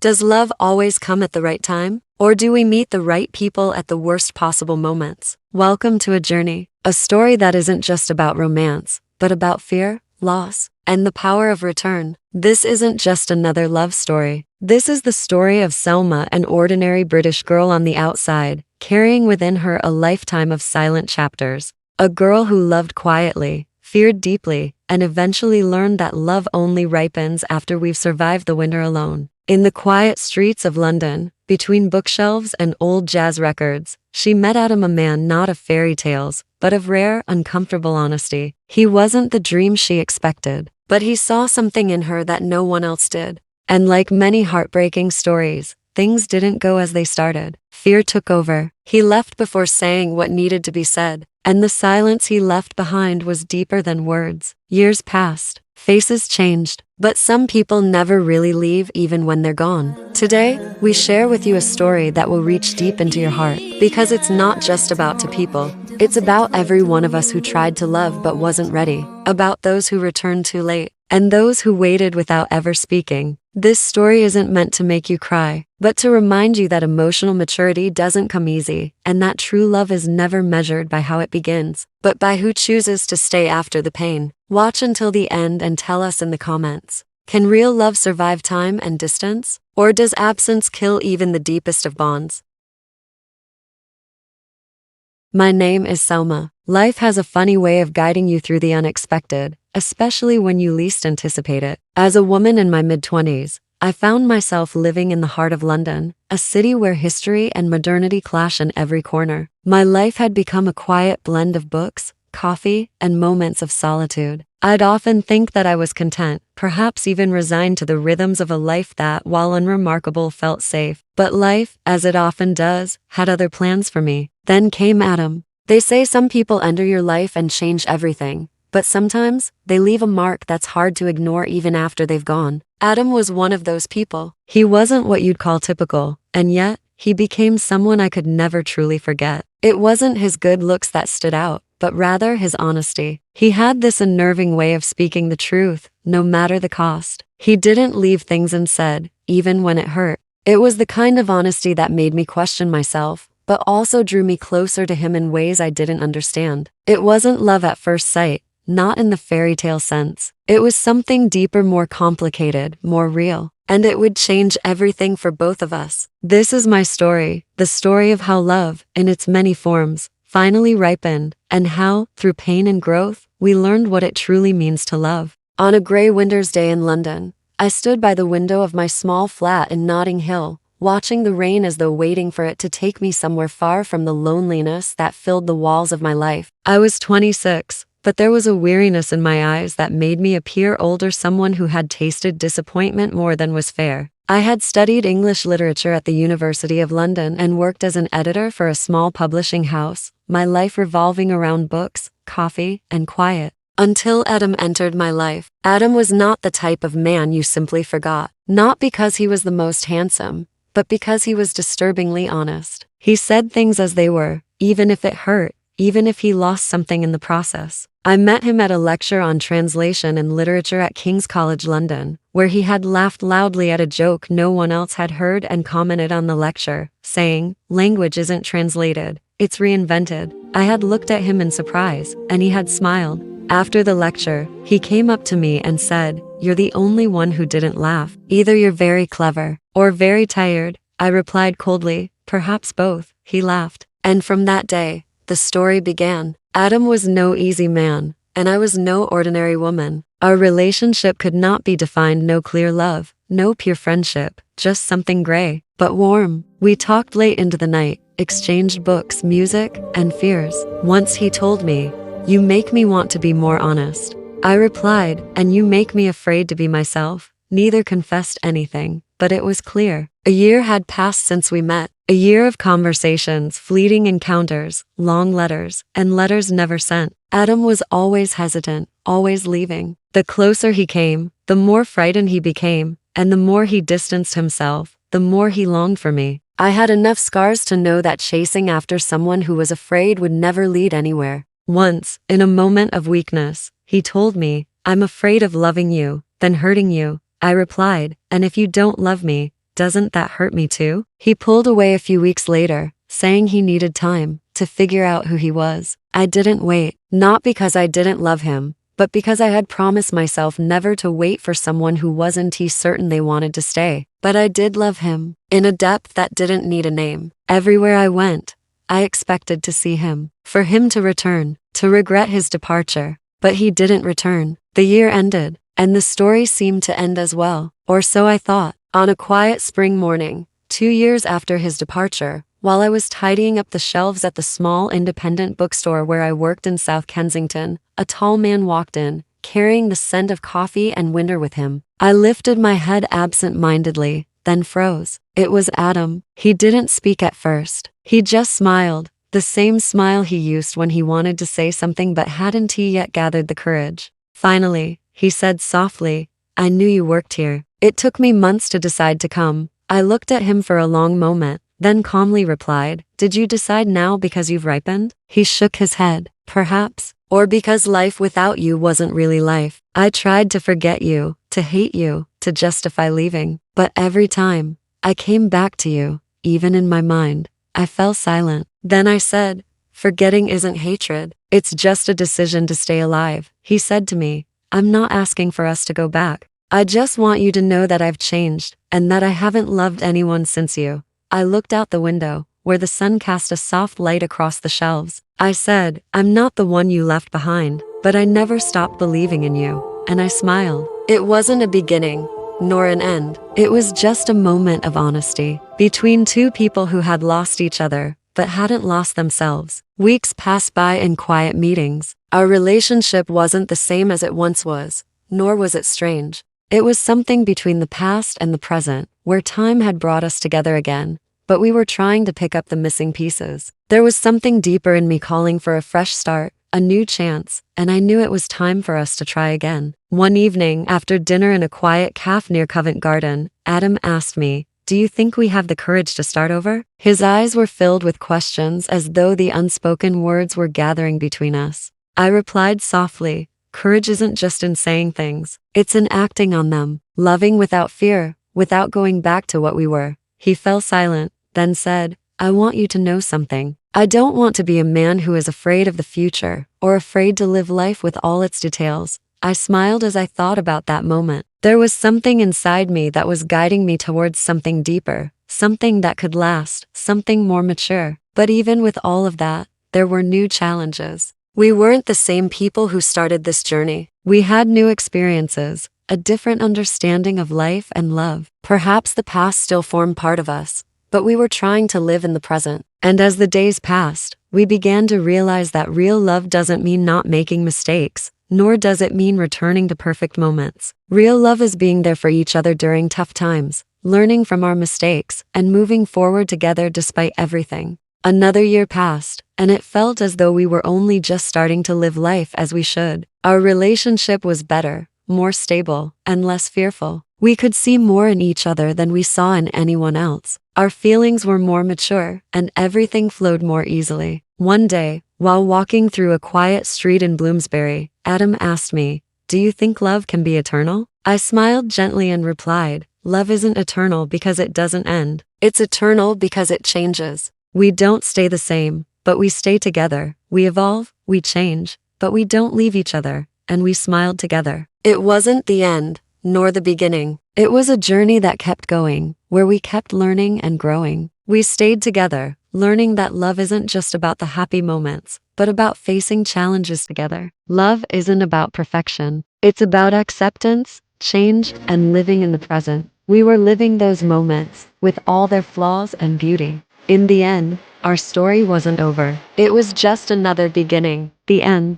Does love always come at the right time? Or do we meet the right people at the worst possible moments? Welcome to a journey, a story that isn't just about romance, but about fear, loss, and the power of return. This isn't just another love story. This is the story of Selma, an ordinary British girl on the outside, carrying within her a lifetime of silent chapters. A girl who loved quietly, feared deeply, and eventually learned that love only ripens after we've survived the winter alone. In the quiet streets of London, between bookshelves and old jazz records, she met Adam, a man not of fairy tales, but of rare, uncomfortable honesty. He wasn't the dream she expected, but he saw something in her that no one else did. And like many heartbreaking stories, things didn't go as they started. Fear took over. He left before saying what needed to be said, and the silence he left behind was deeper than words. Years passed. Faces changed, but some people never really leave even when they're gone. Today, we share with you a story that will reach deep into your heart, because it's not just about two people. It's about every one of us who tried to love but wasn't ready, about those who returned too late, and those who waited without ever speaking. This story isn't meant to make you cry, but to remind you that emotional maturity doesn't come easy, and that true love is never measured by how it begins, but by who chooses to stay after the pain. Watch until the end and tell us in the comments. Can real love survive time and distance? Or does absence kill even the deepest of bonds? My name is Selma. Life has a funny way of guiding you through the unexpected, especially when you least anticipate it. As a woman in my mid-20s, I found myself living in the heart of London, a city where history and modernity clash in every corner. My life had become a quiet blend of books, coffee, and moments of solitude. I'd often think that I was content, perhaps even resigned to the rhythms of a life that, while unremarkable, felt safe. But life, as it often does, had other plans for me. Then came Adam. They say some people enter your life and change everything, but sometimes they leave a mark that's hard to ignore even after they've gone. Adam was one of those people. He wasn't what you'd call typical, and yet, he became someone I could never truly forget. It wasn't his good looks that stood out, but rather his honesty. He had this unnerving way of speaking the truth, no matter the cost. He didn't leave things unsaid, even when it hurt. It was the kind of honesty that made me question myself, but also drew me closer to him in ways I didn't understand. It wasn't love at first sight, not in the fairy tale sense. It was something deeper, more complicated, more real. And it would change everything for both of us. This is my story, the story of how love, in its many forms, finally ripened, and how, through pain and growth, we learned what it truly means to love. On a gray winter's day in London, I stood by the window of my small flat in Notting Hill, watching the rain as though waiting for it to take me somewhere far from the loneliness that filled the walls of my life. I was 26. But there was a weariness in my eyes that made me appear older, someone who had tasted disappointment more than was fair. I had studied English literature at the University of London and worked as an editor for a small publishing house, my life revolving around books, coffee, and quiet. Until Adam entered my life. Adam was not the type of man you simply forgot. Not because he was the most handsome, but because he was disturbingly honest. He said things as they were, even if it hurt, even if he lost something in the process. I met him at a lecture on translation and literature at King's College London, where he had laughed loudly at a joke no one else had heard and commented on the lecture, saying, "Language isn't translated, it's reinvented." I had looked at him in surprise, and he had smiled. After the lecture, he came up to me and said, "You're the only one who didn't laugh. Either you're very clever, or very tired." I replied coldly, "Perhaps both." He laughed. And from that day, the story began. Adam was no easy man, and I was no ordinary woman. Our relationship could not be defined, no clear love, no pure friendship, just something gray, but warm. We talked late into the night, exchanged books, music, and fears. Once he told me, "You make me want to be more honest." I replied, "And you make me afraid to be myself." Neither confessed anything, but it was clear. A year had passed since we met. A year of conversations, fleeting encounters, long letters, and letters never sent. Adam was always hesitant, always leaving. The closer he came, the more frightened he became, and the more he distanced himself, the more he longed for me. I had enough scars to know that chasing after someone who was afraid would never lead anywhere. Once, in a moment of weakness, he told me, "I'm afraid of loving you, then hurting you." I replied, "And if you don't love me, Doesn't that hurt me too? He pulled away a few weeks later, saying he needed time to figure out who he was. I didn't wait, not because I didn't love him, but because I had promised myself never to wait for someone who wasn't certain they wanted to stay. But I did love him, in a depth that didn't need a name. Everywhere I went, I expected to see him, for him to return, to regret his departure. But he didn't return. The year ended, and the story seemed to end as well, or so I thought. On a quiet spring morning, 2 years after his departure, while I was tidying up the shelves at the small independent bookstore where I worked in South Kensington, a tall man walked in, carrying the scent of coffee and winter with him. I lifted my head absent-mindedly, then froze. It was Adam. He didn't speak at first. He just smiled, the same smile he used when he wanted to say something but hadn't yet gathered the courage. Finally, he said softly, "I knew you worked here." It took me months to decide to come. I looked at him for a long moment, then calmly replied, "Did you decide now because you've ripened?" He shook his head. "Perhaps. Or because life without you wasn't really life. I tried to forget you, to hate you, to justify leaving. But every time I came back to you, even in my mind, I fell silent. Then I said, forgetting isn't hatred. It's just a decision to stay alive." He said to me, "I'm not asking for us to go back. I just want you to know that I've changed, and that I haven't loved anyone since you." I looked out the window, where the sun cast a soft light across the shelves. I said, "I'm not the one you left behind, but I never stopped believing in you." And I smiled. It wasn't a beginning, nor an end. It was just a moment of honesty between two people who had lost each other, but hadn't lost themselves. Weeks passed by in quiet meetings. Our relationship wasn't the same as it once was, nor was it strange. It was something between the past and the present, where time had brought us together again, but we were trying to pick up the missing pieces. There was something deeper in me calling for a fresh start, a new chance, and I knew it was time for us to try again. One evening, after dinner in a quiet cafe near Covent Garden, Adam asked me, "Do you think we have the courage to start over?" His eyes were filled with questions, as though the unspoken words were gathering between us. I replied softly, "Courage isn't just in saying things. It's in acting on them, loving without fear, without going back to what we were." He fell silent, then said, "I want you to know something. I don't want to be a man who is afraid of the future, or afraid to live life with all its details." I smiled as I thought about that moment. There was something inside me that was guiding me towards something deeper, something that could last, something more mature. But even with all of that, there were new challenges. We weren't the same people who started this journey. We had new experiences, a different understanding of life and love. Perhaps the past still formed part of us, but we were trying to live in the present. And as the days passed, we began to realize that real love doesn't mean not making mistakes, nor does it mean returning to perfect moments. Real love is being there for each other during tough times, learning from our mistakes, and moving forward together despite everything. Another year passed, and it felt as though we were only just starting to live life as we should. Our relationship was better, more stable, and less fearful. We could see more in each other than we saw in anyone else. Our feelings were more mature, and everything flowed more easily. One day, while walking through a quiet street in Bloomsbury, Adam asked me, "Do you think love can be eternal?" I smiled gently and replied, "Love isn't eternal because it doesn't end. It's eternal because it changes. We don't stay the same, but we stay together. We evolve, we change, but we don't leave each other." And we smiled together. It wasn't the end, nor the beginning. It was a journey that kept going, where we kept learning and growing. We stayed together, learning that love isn't just about the happy moments, but about facing challenges together. Love isn't about perfection. It's about acceptance, change, and living in the present. We were living those moments, with all their flaws and beauty. In the end, our story wasn't over. It was just another beginning. The end.